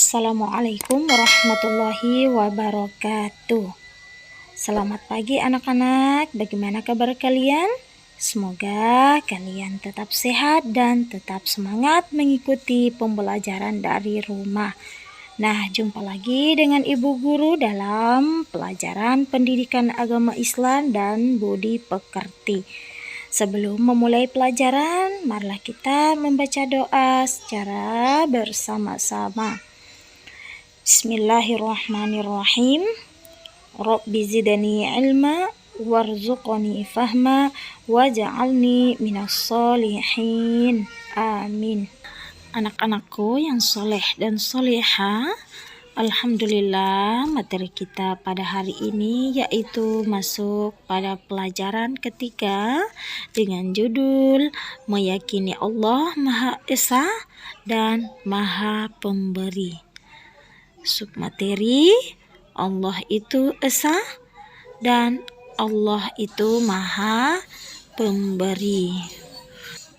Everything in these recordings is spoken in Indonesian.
Assalamualaikum warahmatullahi wabarakatuh. Selamat pagi anak-anak, bagaimana kabar kalian? Semoga kalian tetap sehat dan tetap semangat mengikuti pembelajaran dari rumah. Nah, jumpa lagi dengan Ibu Guru dalam pelajaran pendidikan agama Islam dan budi pekerti. Sebelum memulai pelajaran, marilah kita membaca doa secara bersama-sama. Bismillahirrahmanirrahim. Rabbi zidni ilma warzuqni fahma waj'alni minas solihin. Amin. Anak-anakku yang soleh dan soleha, alhamdulillah materi kita pada hari ini yaitu masuk pada pelajaran ketiga dengan judul Meyakini Allah Maha Esa dan Maha Pemberi. Submateri, Allah itu Esa dan Allah itu Maha Pemberi.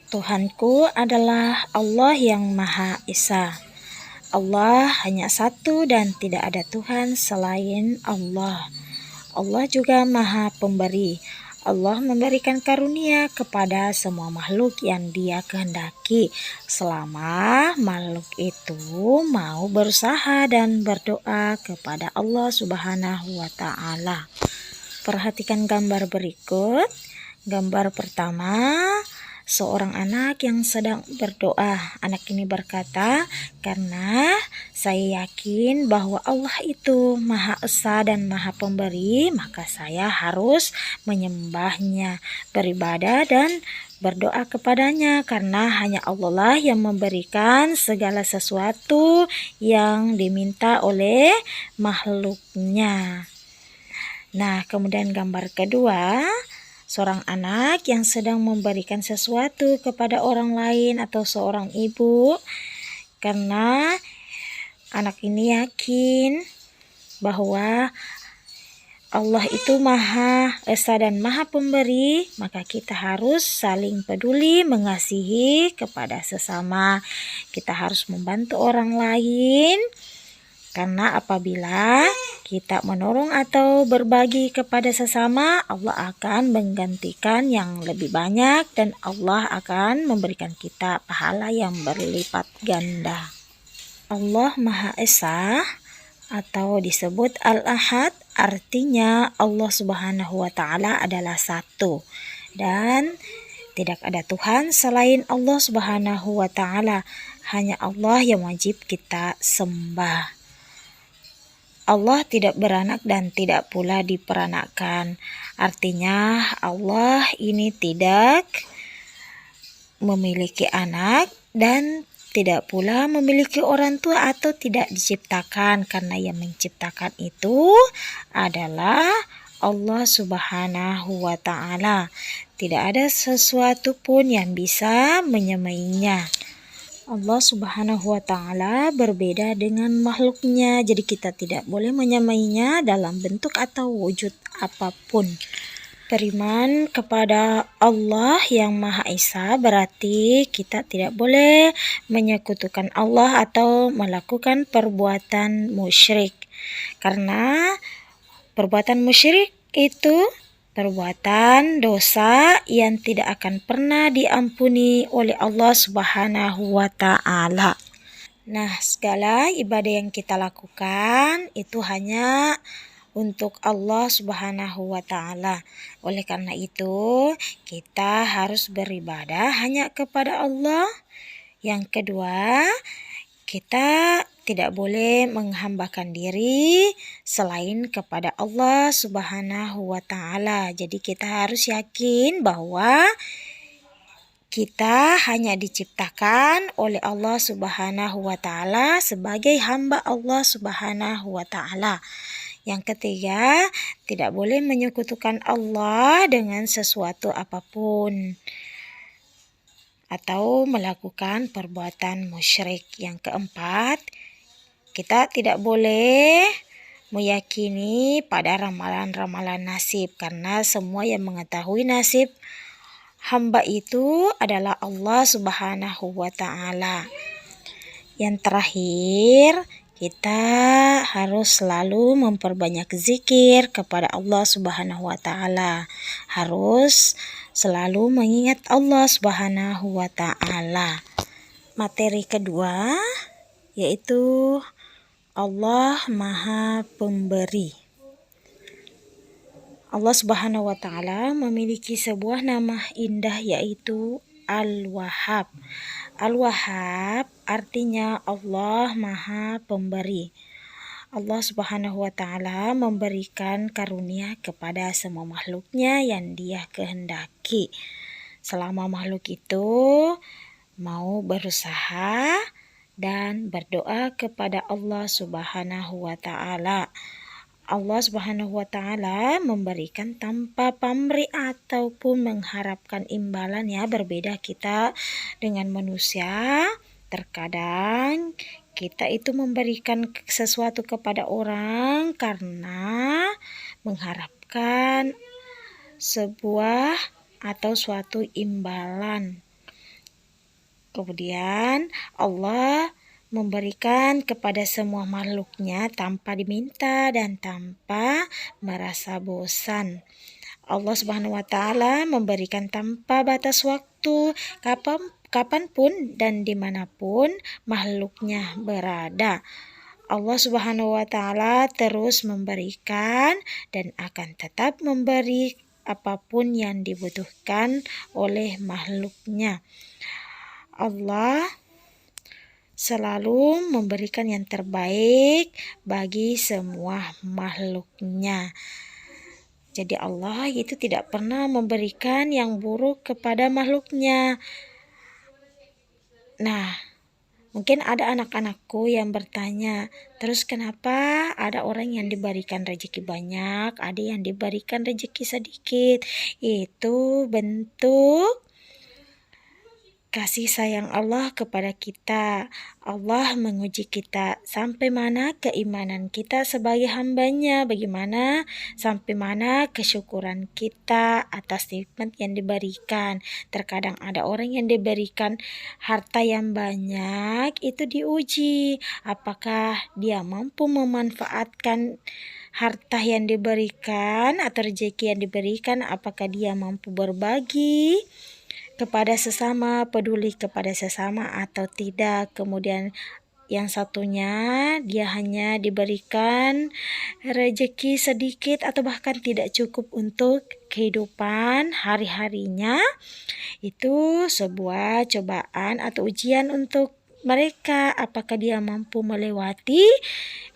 Tuhanku adalah Allah yang Maha Esa. Allah hanya satu dan tidak ada Tuhan selain Allah. Allah juga Maha Pemberi. Allah memberikan karunia kepada semua makhluk yang Dia kehendaki, selama makhluk itu mau berusaha dan berdoa kepada Allah Subhanahu wa Ta'ala. Perhatikan gambar berikut. Gambar pertama, seorang anak yang sedang berdoa. Anak ini berkata, karena saya yakin bahwa Allah itu Maha Esa dan Maha Pemberi, maka saya harus menyembahnya, beribadah dan berdoa kepadanya, karena hanya Allah lah yang memberikan segala sesuatu yang diminta oleh makhluknya. Nah, kemudian gambar kedua, seorang anak yang sedang memberikan sesuatu kepada orang lain atau seorang ibu, karena anak ini yakin bahwa Allah itu Maha Esa dan Maha Pemberi, maka kita harus saling peduli, mengasihi kepada sesama. Kita harus membantu orang lain, karena apabila kita menolong atau berbagi kepada sesama, Allah akan menggantikan yang lebih banyak dan Allah akan memberikan kita pahala yang berlipat ganda. Allah Maha Esa atau disebut Al-Ahad, artinya Allah Subhanahu wa Ta'ala adalah satu dan tidak ada Tuhan selain Allah Subhanahu wa Ta'ala. Hanya Allah yang wajib kita sembah. Allah tidak beranak dan tidak pula diperanakkan. Artinya Allah ini tidak memiliki anak dan tidak pula memiliki orang tua atau tidak diciptakan, karena yang menciptakan itu adalah Allah Subhanahu wa Ta'ala. Tidak ada sesuatu pun yang bisa menyamainya. Allah Subhanahu wa Ta'ala berbeda dengan makhluknya, jadi kita tidak boleh menyamainya dalam bentuk atau wujud apapun. Beriman kepada Allah yang Maha Esa berarti kita tidak boleh menyekutukan Allah atau melakukan perbuatan musyrik, karena perbuatan musyrik itu perbuatan dosa yang tidak akan pernah diampuni oleh Allah Subhanahu wa Ta'ala. Nah, segala ibadah yang kita lakukan itu hanya untuk Allah Subhanahu wa Ta'ala. Oleh karena itu, kita harus beribadah hanya kepada Allah. Yang kedua, kita tidak boleh menghambakan diri selain kepada Allah Subhanahu wa Ta'ala. Jadi kita harus yakin bahwa kita hanya diciptakan oleh Allah Subhanahu wa Ta'ala sebagai hamba Allah Subhanahu wa Ta'ala. Yang ketiga, tidak boleh menyekutukan Allah dengan sesuatu apapun atau melakukan perbuatan musyrik. Yang keempat, kita tidak boleh meyakini pada ramalan-ramalan nasib, karena semua yang mengetahui nasib hamba itu adalah Allah Subhanahu wa Ta'ala. Yang terakhir, kita harus selalu memperbanyak zikir kepada Allah Subhanahu wa taala. Harus selalu mengingat Allah Subhanahu wa taala. Materi kedua yaitu Allah Maha Pemberi. Allah Subhanahu wa taala memiliki sebuah nama indah yaitu Al-Wahhab. Al-Wahhab artinya Allah Maha Pemberi. Allah Subhanahu wa taala memberikan karunia kepada semua makhluknya yang Dia kehendaki. Selama makhluk itu mau berusaha dan berdoa kepada Allah Subhanahu wa taala. Allah Subhanahu wa taala memberikan tanpa pamrih ataupun mengharapkan imbalan, ya. Berbeda kita dengan manusia. Terkadang kita itu memberikan sesuatu kepada orang karena mengharapkan sebuah atau suatu imbalan. Kemudian Allah memberikan kepada semua makhluknya tanpa diminta dan tanpa merasa bosan. Allah Subhanahu wa taala memberikan tanpa batas waktu, kapanpun dan dimanapun makhluknya berada. Allah Subhanahu wa taala terus memberikan dan akan tetap memberi apapun yang dibutuhkan oleh makhluknya. Allah selalu memberikan yang terbaik bagi semua makhluknya. Jadi Allah itu tidak pernah memberikan yang buruk kepada makhluknya. Nah, mungkin ada anak-anakku yang bertanya, terus kenapa ada orang yang diberikan rezeki banyak, ada yang diberikan rezeki sedikit? Itu bentuk kasih sayang Allah kepada kita. Allah menguji kita sampai mana keimanan kita sebagai hambanya, bagaimana sampai mana kesyukuran kita atas nikmat yang diberikan. Terkadang ada orang yang diberikan harta yang banyak, itu diuji apakah dia mampu memanfaatkan harta yang diberikan atau rezeki yang diberikan, apakah dia mampu berbagi kepada sesama, peduli kepada sesama atau tidak. Kemudian yang satunya dia hanya diberikan rezeki sedikit atau bahkan tidak cukup untuk kehidupan hari-harinya. Itu sebuah cobaan atau ujian untuk mereka. Apakah dia mampu melewati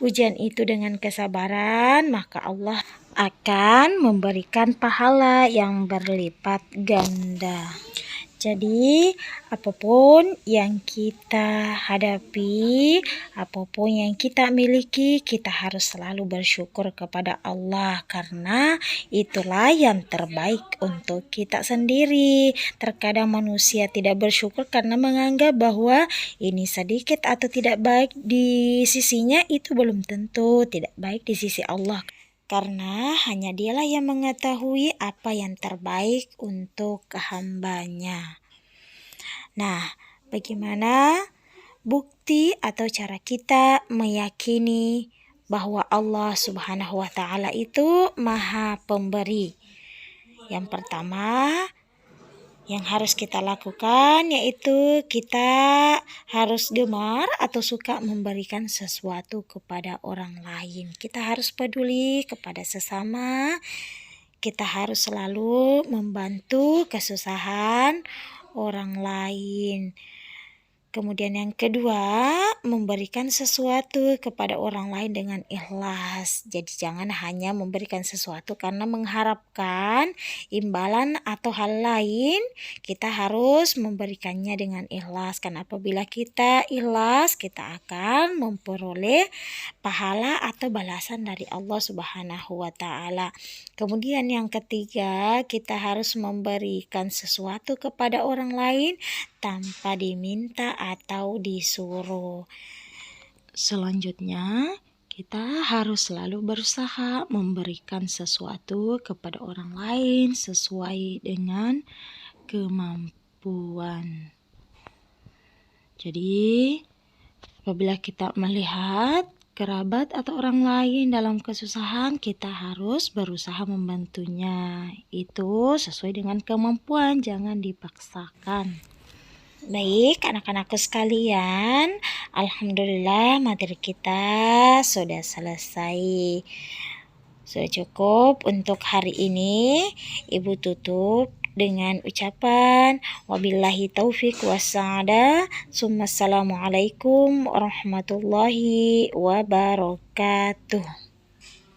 ujian itu dengan kesabaran, maka Allah akan memberikan pahala yang berlipat ganda. Jadi, apapun yang kita hadapi, apapun yang kita miliki, kita harus selalu bersyukur kepada Allah karena itulah yang terbaik untuk kita sendiri. Terkadang manusia tidak bersyukur karena menganggap bahwa ini sedikit atau tidak baik di sisinya, itu belum tentu tidak baik di sisi Allah. Karena hanya Dialah yang mengetahui apa yang terbaik untuk hambanya. Nah, bagaimana bukti atau cara kita meyakini bahwa Allah Subhanahu wa taala itu Maha Pemberi? Yang pertama yang harus kita lakukan yaitu kita harus gemar atau suka memberikan sesuatu kepada orang lain. Kita harus peduli kepada sesama. Kita harus selalu membantu kesusahan orang lain. Kemudian yang kedua, memberikan sesuatu kepada orang lain dengan ikhlas. Jadi jangan hanya memberikan sesuatu karena mengharapkan imbalan atau hal lain. Kita harus memberikannya dengan ikhlas. Karena apabila kita ikhlas, kita akan memperoleh pahala atau balasan dari Allah Subhanahu wa taala. Kemudian yang ketiga, kita harus memberikan sesuatu kepada orang lain tanpa diminta atau disuruh. Selanjutnya, kita harus selalu berusaha memberikan sesuatu kepada orang lain sesuai dengan kemampuan. Jadi, apabila kita melihat kerabat atau orang lain dalam kesusahan, kita harus berusaha membantunya. Itu sesuai dengan kemampuan, jangan dipaksakan. Baik, anak-anakku sekalian, alhamdulillah materi kita sudah selesai. Sudah cukup untuk hari ini. Ibu tutup dengan ucapan wabillahi taufik wassaada. Assalamualaikum warahmatullahi wabarakatuh.